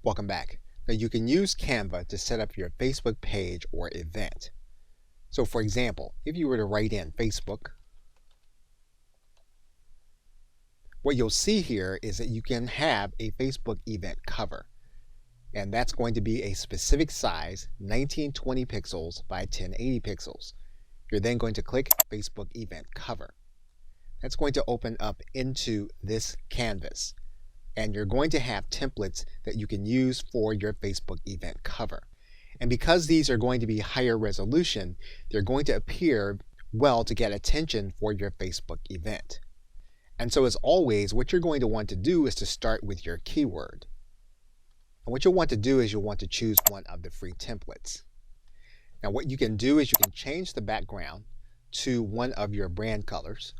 Welcome back. Now you can use Canva to set up your Facebook page or event. So for example, if you were to write in Facebook, what you'll see here is that you can have a Facebook event cover. And that's going to be a specific size, 1920 pixels by 1080 pixels. You're then going to click Facebook event cover. That's going to open up into this canvas. And you're going to have templates that you can use for your Facebook event cover. And because these are going to be higher resolution, they're going to appear well to get attention for your Facebook event. And so as always, what you're going to want to do is to start with your keyword. And what you'll want to do is you'll want to choose one of the free templates. Now what you can do is you can change the background to one of your brand colors.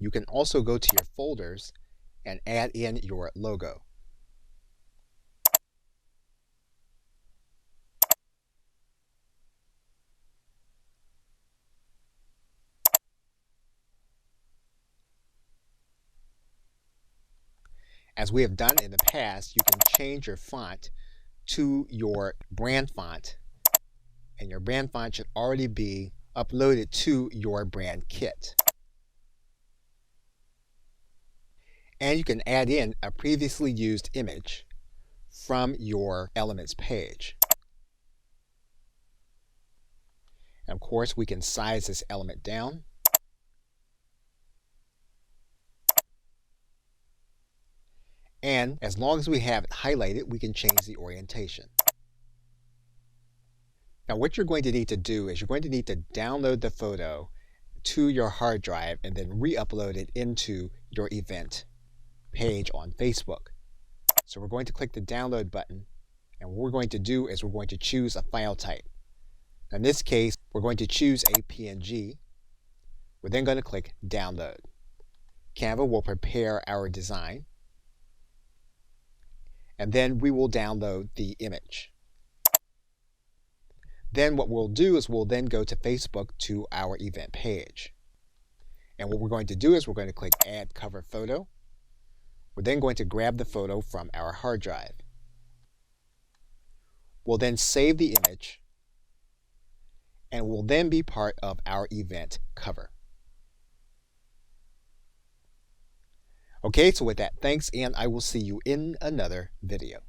You can also go to your folders and add in your logo. As we have done in the past, you can change your font to your brand font, and your brand font should already be uploaded to your brand kit. And you can add in a previously used image from your elements page. And of course, we can size this element down. And as long as we have it highlighted, we can change the orientation. Now what you're going to need to do is you're going to need to download the photo to your hard drive and then re-upload it into your event page on Facebook. So we're going to click the download button, and what we're going to do is we're going to choose a file type. In this case, we're going to choose a PNG. We're then going to click download. Canva will prepare our design, and then we will download the image. Then what we'll do is we'll then go to Facebook to our event page. And what we're going to do is we're going to click add cover photo. We're then going to grab the photo from our hard drive. We'll then save the image, and will then be part of our event cover. Okay, so with that, thanks, and I will see you in another video.